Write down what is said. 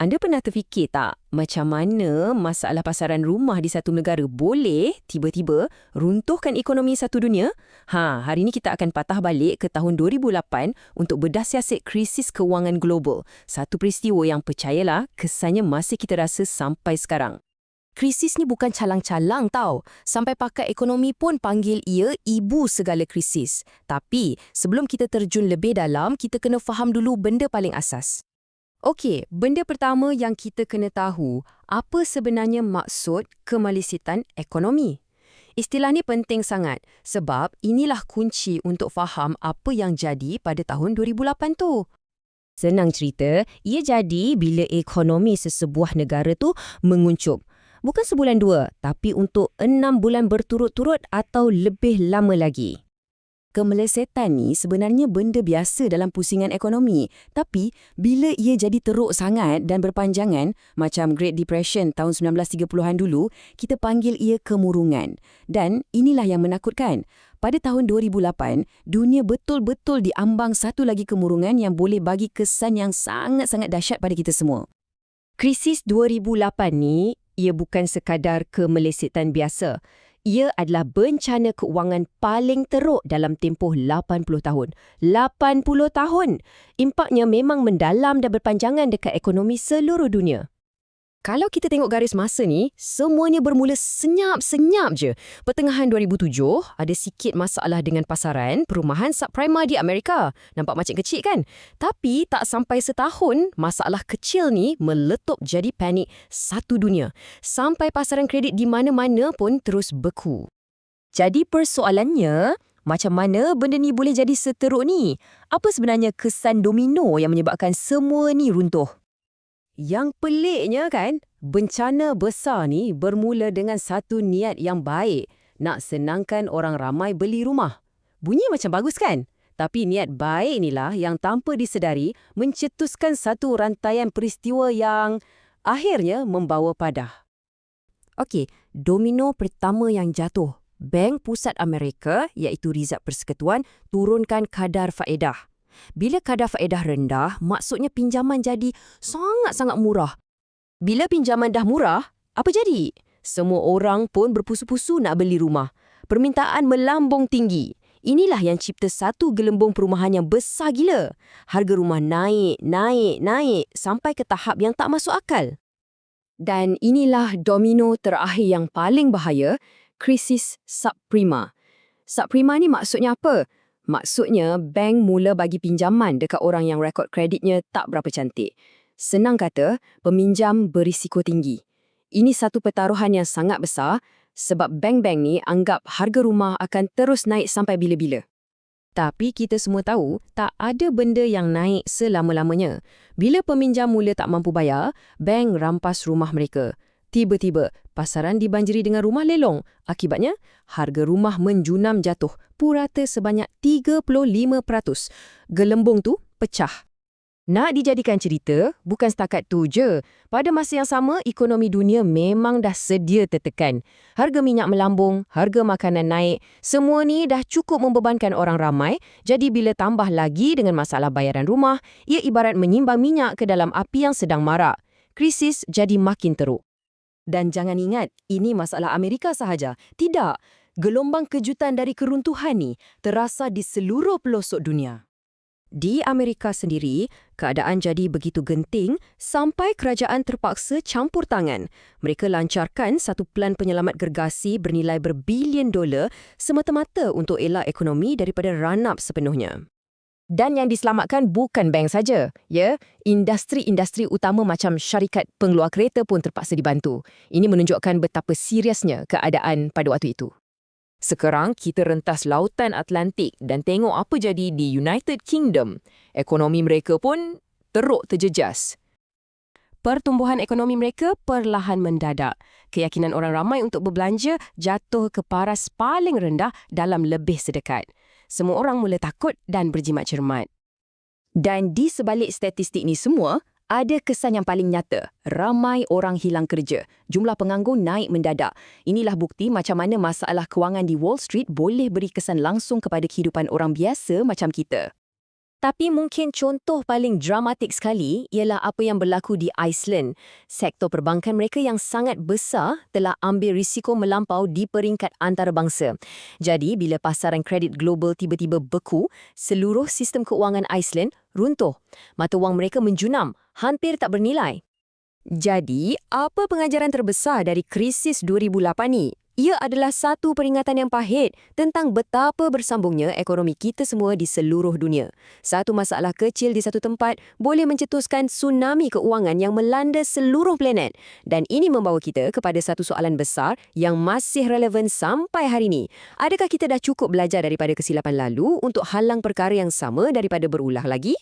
Anda pernah terfikir tak macam mana masalah pasaran rumah di satu negara boleh tiba-tiba runtuhkan ekonomi satu dunia? Hari ini kita akan patah balik ke tahun 2008 untuk bedah siasat krisis kewangan global. Satu peristiwa yang percayalah kesannya masih kita rasa sampai sekarang. Krisis ni bukan calang-calang tau. Sampai pakar ekonomi pun panggil ia ibu segala krisis. Tapi sebelum kita terjun lebih dalam, kita kena faham dulu benda paling asas. Okey, benda pertama yang kita kena tahu, apa sebenarnya maksud kemelisitan ekonomi? Istilah ni penting sangat sebab inilah kunci untuk faham apa yang jadi pada tahun 2008 tu. Senang cerita, ia jadi bila ekonomi sesebuah negara tu menguncup. Bukan sebulan dua, tapi untuk 6 bulan berturut-turut atau lebih lama lagi. Kemelesetan ni sebenarnya benda biasa dalam pusingan ekonomi. Tapi, bila ia jadi teruk sangat dan berpanjangan, macam Great Depression tahun 1930-an dulu, kita panggil ia kemurungan. Dan inilah yang menakutkan. Pada tahun 2008, dunia betul-betul diambang satu lagi kemurungan yang boleh bagi kesan yang sangat-sangat dahsyat pada kita semua. Krisis 2008 ni, ia bukan sekadar kemelesetan biasa. Ia adalah bencana keuangan paling teruk dalam tempoh 80 tahun. 80 tahun! Impaknya memang mendalam dan berpanjangan dekat ekonomi seluruh dunia. Kalau kita tengok garis masa ni, semuanya bermula senyap-senyap je. Pertengahan 2007, ada sikit masalah dengan pasaran perumahan subprima di Amerika. Nampak macam kecil kan? Tapi tak sampai setahun, masalah kecil ni meletup jadi panik satu dunia. Sampai pasaran kredit di mana-mana pun terus beku. Jadi persoalannya, macam mana benda ni boleh jadi seteruk ni? Apa sebenarnya kesan domino yang menyebabkan semua ni runtuh? Yang peliknya kan, bencana besar ni bermula dengan satu niat yang baik, nak senangkan orang ramai beli rumah. Bunyi macam bagus kan? Tapi niat baik inilah yang tanpa disedari mencetuskan satu rantaian peristiwa yang akhirnya membawa padah. Okey, domino pertama yang jatuh. Bank Pusat Amerika, iaitu Rizab Persekutuan, turunkan kadar faedah. Bila kadar faedah rendah, maksudnya pinjaman jadi sangat-sangat murah. Bila pinjaman dah murah, apa jadi? Semua orang pun berpusu-pusu nak beli rumah. Permintaan melambung tinggi. Inilah yang cipta satu gelembung perumahan yang besar gila. Harga rumah naik sampai ke tahap yang tak masuk akal. Dan inilah domino terakhir yang paling bahaya, krisis subprima. Subprima ni maksudnya apa? Maksudnya, bank mula bagi pinjaman dekat orang yang rekod kreditnya tak berapa cantik. Senang kata, peminjam berisiko tinggi. Ini satu pertaruhan yang sangat besar sebab bank-bank ni anggap harga rumah akan terus naik sampai bila-bila. Tapi kita semua tahu, tak ada benda yang naik selama-lamanya. Bila peminjam mula tak mampu bayar, bank rampas rumah mereka. Tiba-tiba, pasaran dibanjiri dengan rumah lelong. Akibatnya, harga rumah menjunam jatuh, purata sebanyak 35%. Gelembung tu pecah. Nak dijadikan cerita, bukan setakat tu je. Pada masa yang sama, ekonomi dunia memang dah sedia tertekan. Harga minyak melambung, harga makanan naik. Semua ni dah cukup membebankan orang ramai. Jadi bila tambah lagi dengan masalah bayaran rumah, ia ibarat menyimbang minyak ke dalam api yang sedang marak. Krisis jadi makin teruk. Dan jangan ingat, ini masalah Amerika sahaja. Tidak, gelombang kejutan dari keruntuhan ni terasa di seluruh pelosok dunia. Di Amerika sendiri, keadaan jadi begitu genting sampai kerajaan terpaksa campur tangan. Mereka lancarkan satu plan penyelamat gergasi bernilai berbilion dolar semata-mata untuk elak ekonomi daripada run-up sepenuhnya. Dan yang diselamatkan bukan bank saja, ya. Industri-industri utama macam syarikat pengeluar kereta pun terpaksa dibantu. Ini menunjukkan betapa seriusnya keadaan pada waktu itu. Sekarang kita rentas lautan Atlantik dan tengok apa jadi di United Kingdom. Ekonomi mereka pun teruk terjejas. Pertumbuhan ekonomi mereka perlahan mendadak. Keyakinan orang ramai untuk berbelanja jatuh ke paras paling rendah dalam lebih sedekat. Semua orang mula takut dan berjimat cermat. Dan di sebalik statistik ni semua, ada kesan yang paling nyata. Ramai orang hilang kerja. Jumlah penganggur naik mendadak. Inilah bukti macam mana masalah kewangan di Wall Street boleh beri kesan langsung kepada kehidupan orang biasa macam kita. Tapi mungkin contoh paling dramatik sekali ialah apa yang berlaku di Iceland. Sektor perbankan mereka yang sangat besar telah ambil risiko melampau di peringkat antarabangsa. Jadi, bila pasaran kredit global tiba-tiba beku, seluruh sistem keuangan Iceland runtuh. Mata wang mereka menjunam, hampir tak bernilai. Jadi, apa pengajaran terbesar dari krisis 2008 ni? Ia adalah satu peringatan yang pahit tentang betapa bersambungnya ekonomi kita semua di seluruh dunia. Satu masalah kecil di satu tempat boleh mencetuskan tsunami keuangan yang melanda seluruh planet. Dan ini membawa kita kepada satu soalan besar yang masih relevan sampai hari ini. Adakah kita dah cukup belajar daripada kesilapan lalu untuk halang perkara yang sama daripada berulah lagi?